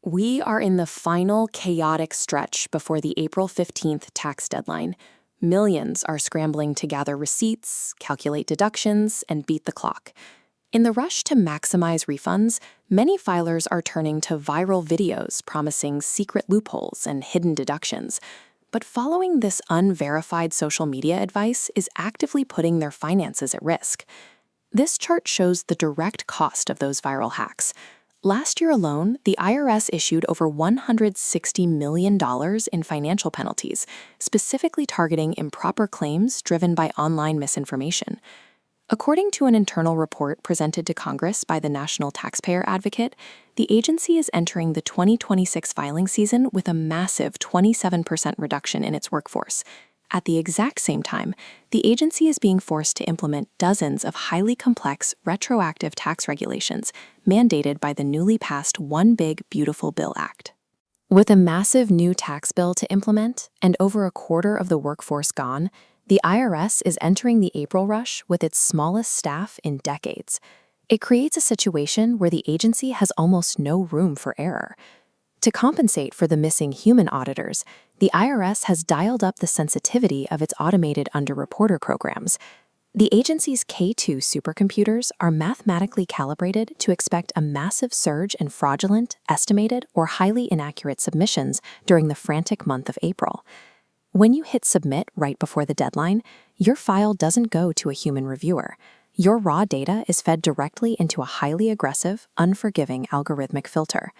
We are in the final chaotic stretch before the April 15th tax deadline. Millions are scrambling to gather receipts, calculate deductions, and beat the clock. In the rush to maximize refunds, many filers are turning to viral videos promising secret loopholes and hidden deductions. But following this unverified social media advice is actively putting their finances at risk. This chart shows the direct cost of those viral hacks. Last year alone, the IRS issued over $160 million in financial penalties, specifically targeting improper claims driven by online misinformation. According to an internal report presented to Congress by the National Taxpayer Advocate, the agency is entering the 2026 filing season with a massive 27% reduction in its workforce. At the exact same time, the agency is being forced to implement dozens of highly complex, retroactive tax regulations mandated by the newly passed One Big Beautiful Bill Act. With a massive new tax bill to implement and over a quarter of the workforce gone, the IRS is entering the April rush with its smallest staff in decades. It creates a situation where the agency has almost no room for error. To compensate for the missing human auditors, the IRS has dialed up the sensitivity of its automated underreporter programs. The agency's K2 supercomputers are mathematically calibrated to expect a massive surge in fraudulent, estimated, or highly inaccurate submissions during the frantic month of April. When you hit submit right before the deadline, your file doesn't go to a human reviewer. Your raw data is fed directly into a highly aggressive, unforgiving algorithmic filter.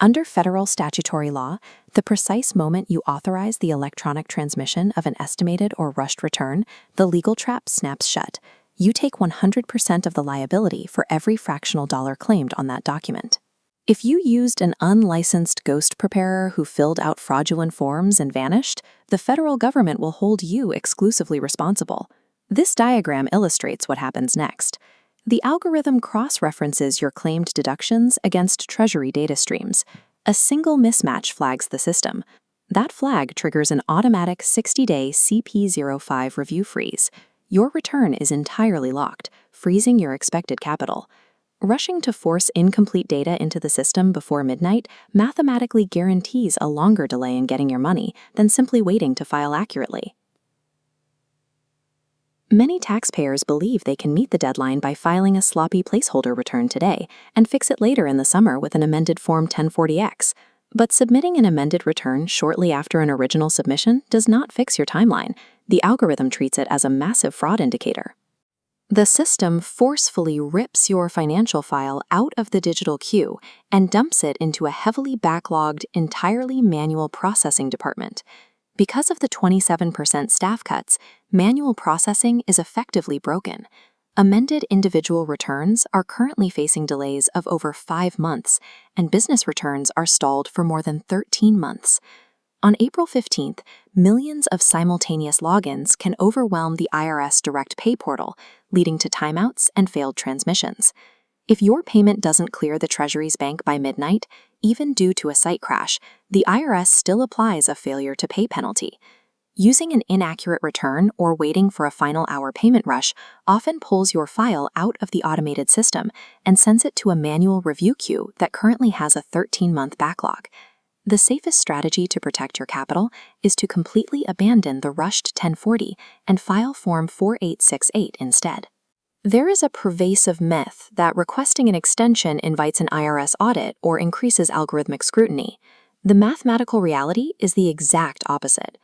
Under federal statutory law, the precise moment you authorize the electronic transmission of an estimated or rushed return, the legal trap snaps shut. You take 100% of the liability for every fractional dollar claimed on that document. If you used an unlicensed ghost preparer who filled out fraudulent forms and vanished, the federal government will hold you exclusively responsible. This diagram illustrates what happens next. The algorithm cross-references your claimed deductions against Treasury data streams. A single mismatch flags the system. That flag triggers an automatic 60-day CP05 review freeze. Your return is entirely locked, freezing your expected capital. Rushing to force incomplete data into the system before midnight mathematically guarantees a longer delay in getting your money than simply waiting to file accurately. Many taxpayers believe they can meet the deadline by filing a sloppy placeholder return today and fix it later in the summer with an amended Form 1040X. But submitting an amended return shortly after an original submission does not fix your timeline. The algorithm treats it as a massive fraud indicator. The system forcefully rips your financial file out of the digital queue and dumps it into a heavily backlogged, entirely manual processing department. Because of the 27% staff cuts, manual processing is effectively broken. Amended individual returns are currently facing delays of over 5 months, and business returns are stalled for more than 13 months. On April 15th, millions of simultaneous logins can overwhelm the IRS Direct Pay portal, leading to timeouts and failed transmissions. If your payment doesn't clear the Treasury's bank by midnight, even due to a site crash, the IRS still applies a failure to pay penalty. Using an inaccurate return or waiting for a final hour payment rush often pulls your file out of the automated system and sends it to a manual review queue that currently has a 13-month backlog. The safest strategy to protect your capital is to completely abandon the rushed 1040 and file Form 4868 instead. There is a pervasive myth that requesting an extension invites an IRS audit or increases algorithmic scrutiny. The mathematical reality is the exact opposite.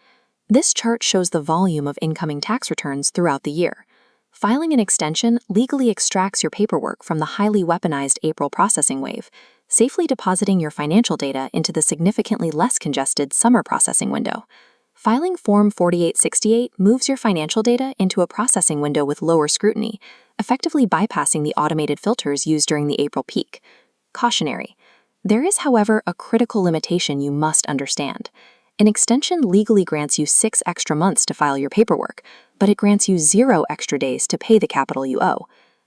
This chart shows the volume of incoming tax returns throughout the year. Filing an extension legally extracts your paperwork from the highly weaponized April processing wave, safely depositing your financial data into the significantly less congested summer processing window. Filing Form 4868 moves your financial data into a processing window with lower scrutiny, effectively bypassing the automated filters used during the April peak. Cautionary. There is, however, a critical limitation you must understand. An extension legally grants you 6 extra months to file your paperwork, but it grants you 0 extra days to pay the capital you owe.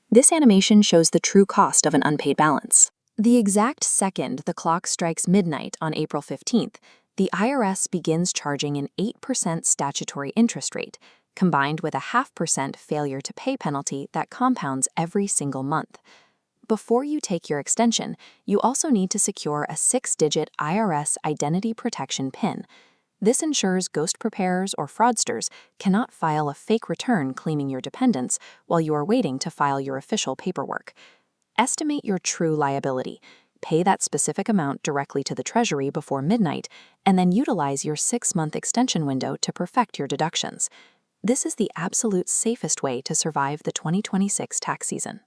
This animation shows the true cost of an unpaid balance. The exact second the clock strikes midnight on April 15th, the IRS begins charging an 8% statutory interest rate, combined with a 0.5% failure to pay penalty that compounds every single month. Before you take your extension, you also need to secure a 6-digit IRS Identity Protection PIN. This ensures ghost preparers or fraudsters cannot file a fake return claiming your dependents while you are waiting to file your official paperwork. Estimate your true liability. Pay that specific amount directly to the Treasury before midnight, and then utilize your 6-month extension window to perfect your deductions. This is the absolute safest way to survive the 2026 tax season.